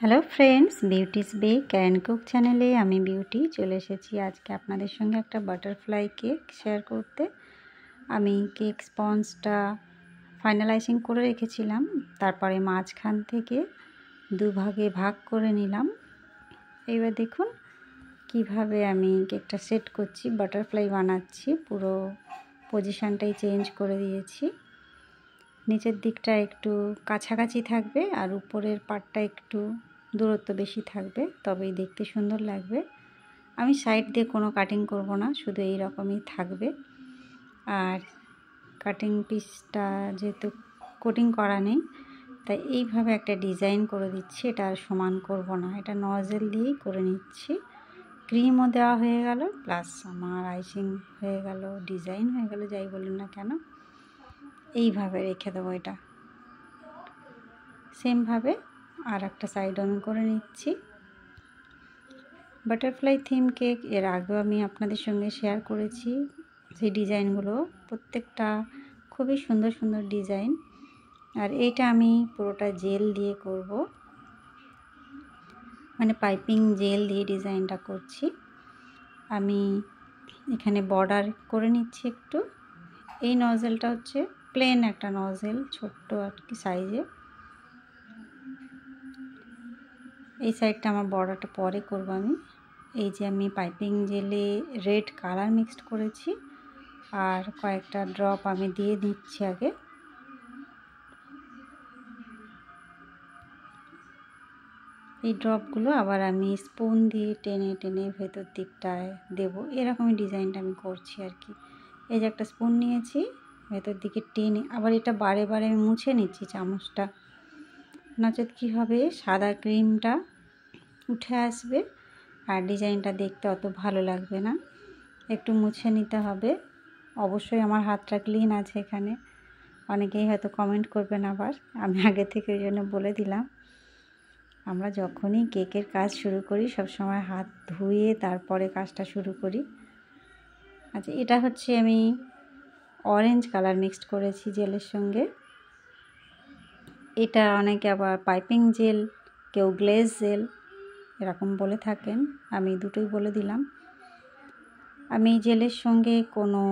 Hello friends, Beauty's bake and cook চ্যানেলে আমি beauty চলে এসেছি আজকে আপনাদের সঙ্গে একটা বাটারফ্লাই কেক শেয়ার করতে। আমি কেক স্পঞ্জটা ফাইনালাইজিং করে রেখেছিলাম, তারপরে মাঝখান থেকে দুভাগে ভাগ করে নিলাম। এবার দেখুন কিভাবে আমি কেকটা সেট করছি, বাটারফ্লাই বানাচ্ছি। পুরো পজিশানটাই চেঞ্জ করে দিয়েছি। নিচের দিকটা একটু কাছাকাছি থাকবে আর উপরের পার্টটা একটু দূরত্ব বেশি থাকবে, তবেই দেখতে সুন্দর লাগবে। আমি সাইড দিয়ে কোনো কাটিং করব না, শুধু এই রকমই থাকবে। আর কাটিং পিসটা যেহেতু কোটিং করা নেই, তাই এইভাবে একটা ডিজাইন করে দিচ্ছি। এটা আর সমান করব না, এটা নজেল দিয়েই করে নিচ্ছি। ক্রিমও দেওয়া হয়ে গেল, প্লাস আমার আইসিং হয়ে গেল, ডিজাইন হয়ে গেল, যাই বলুন না কেন। এইভাবে রেখে দেবো। এটা সেমভাবে আর একটা সাইড আমি করে নিচ্ছি। বাটারফ্লাই থিম কেক এর আগেও আমি আপনাদের সঙ্গে শেয়ার করেছি। সেই ডিজাইনগুলো প্রত্যেকটা খুবই সুন্দর সুন্দর ডিজাইন। আর এইটা আমি পুরোটা জেল দিয়ে করব, মানে পাইপিং জেল দিয়ে ডিজাইনটা করছি। আমি এখানে বর্ডার করে নিচ্ছি একটু। এই নজেলটা হচ্ছে প্লেন একটা নজেল, ছোট্ট আর কি সাইজে। এই সাইডটা আমার বর্ডারটা পরে করব আমি। এই যে আমি পাইপিং জেলে রেড কালার মিক্সড করেছি আর কয়েকটা ড্রপ আমি দিয়ে দিচ্ছি আগে। এই ড্রপগুলো আবার আমি স্পুন দিয়ে টেনে টেনে ভেতর দিকটায় দেবো। এরকমই ডিজাইনটা আমি করছি আর কি। এই যে একটা স্পুন নিয়েছি, ভেতর দিকে টেনে আবার এটা বারে বারে আমি মুছে নিচ্ছি চামচটা, নচেত কী হবে, সাদা ক্রিমটা উঠে আসবে আর ডিজাইনটা দেখতে অত ভালো লাগবে না। একটু মুছে নিতে হবে। অবশ্যই আমার হাতটা ক্লিন আছে এখানে। অনেকেই হয়তো কমেন্ট করবেন, আবার আমি আগে থেকে ওই জন্য বলে দিলাম। আমরা যখনই কেকের কাজ শুরু করি সবসময় হাত ধুয়ে তারপরে কাজটা শুরু করি। আচ্ছা, এটা হচ্ছে আমি অরেঞ্জ কালার মিক্সড করেছি জেলের সঙ্গে। এটা অনেকে আবার পাইপিং জেল, কেউ গ্লেজ জেল এরকম বলে থাকেন, আমি দুটোই বলে দিলাম। আমি জেলের সঙ্গে কোনো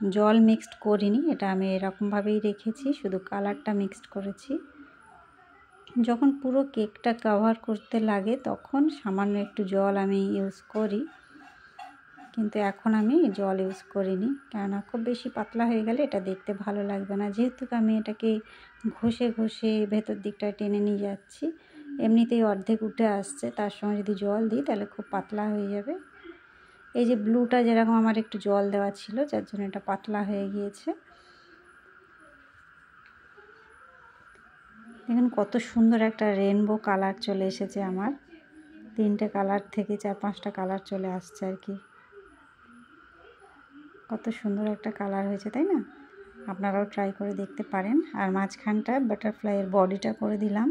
জল মিক্সড করিনি, এটা আমি এরকমভাবেই রেখেছি, শুধু কালারটা মিক্সড করেছি। যখন পুরো কেকটা কভার করতে লাগে তখন সামান্য একটু জল আমি ইউজ করি, কিন্তু এখন আমি জল ইউজ করিনি, কেননা খুব বেশি পাতলা হয়ে গেলে এটা দেখতে ভালো লাগবে না। যেহেতু আমি এটাকে ঘষে ঘষে ভেতর দিকটা টেনে নিয়ে যাচ্ছি, এমনিতেই অর্ধেক উঠে আসছে, তার সঙ্গে যদি জল দিই তাহলে খুব পাতলা হয়ে যাবে। এই যে ব্লুটা যেরকম আমার একটু জল দেওয়া ছিল, যার জন্য এটা পাতলা হয়ে গিয়েছে। দেখুন কত সুন্দর একটা রেনবো কালার চলে এসেছে আমার। 3টে কালার থেকে 4-5টা কালার চলে আসছে আর কি। কত সুন্দর একটা কালার হয়েছে, তাই না? আপনারাও ট্রাই করে দেখতে পারেন। আর মাঝখানটা বাটারফ্লাইয়ের বডিটা করে দিলাম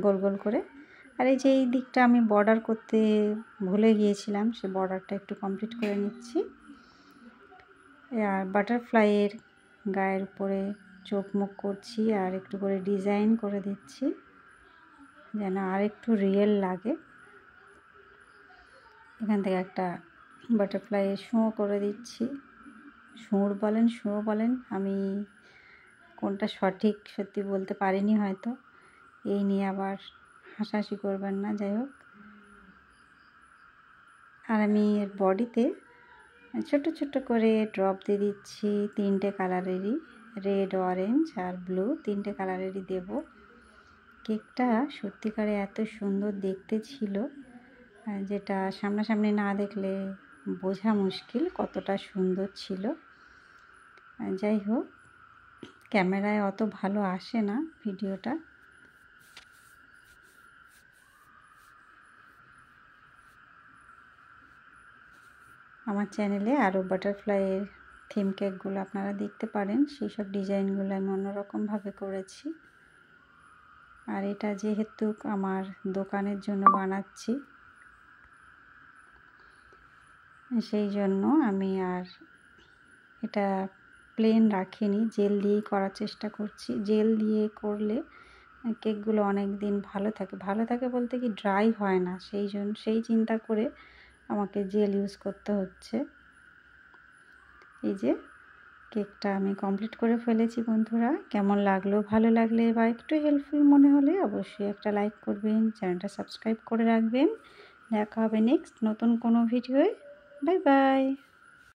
গোল গোল করে। আর এই যে এই দিকটা আমি বর্ডার করতে ভুলে গিয়েছিলাম, সে বর্ডারটা একটু কমপ্লিট করে নিচ্ছি। আর বাটারফ্লাইয়ের গায়ের উপরে চোখ মুখ করছি আর একটু করে ডিজাইন করে দিচ্ছি যেন আর একটু রিয়েল লাগে। এখান থেকে একটা বাটারফ্লাইয়ের শুঁড় করে দিচ্ছি। শুঁড় বলেন, আমি কোনটা সঠিক সত্যি বলতে পারিনি হয়তো, এই নিয়ে আবার হাসাহাসি করবেন না, যাই হোক। আর আমি এর বডিতে ছোট ছোট করে ড্রপ দিয়ে দিচ্ছি 3টে কালারেরই, রেড, অরেঞ্জ আর ব্লু, 3টে কালারেরই দেব। কেকটা সত্যিকারে এত সুন্দর দেখতে ছিল, যেটা সামনাসামনি না দেখলে বোঝা মুশকিল কতটা সুন্দর ছিল। যাই হোক, ক্যামেরায় অত ভালো আসে না ভিডিওটা। আমার চ্যানেলে আরও বাটারফ্লাইয়ের থিম কেকগুলো আপনারা দেখতে পারেন, সেই সব ডিজাইনগুলো আমি অন্যরকমভাবে করেছি। আর এটা যেহেতু আমার দোকানের জন্য বানাচ্ছি, সেই জন্য আমি আর এটা প্লেন রাখিনি, জেল দিয়েই করার চেষ্টা করছি। জেল দিয়ে করলে কেকগুলো অনেক দিন ভালো থাকে বলতে কি ড্রাই হয় না, সেই চিন্তা করে আমাকে জেল ইউজ করতে হচ্ছে। এই যে কেকটা আমি কমপ্লিট করে ফেলেছি বন্ধুরা। কেমন লাগলো, ভালো লাগলে বা একটু হেল্পফুল মনে হলে অবশ্যই একটা লাইক করবেন, চ্যানেলটা সাবস্ক্রাইব করে রাখবেন। দেখা হবে নেক্সট নতুন কোনো ভিডিওয়। Bye bye.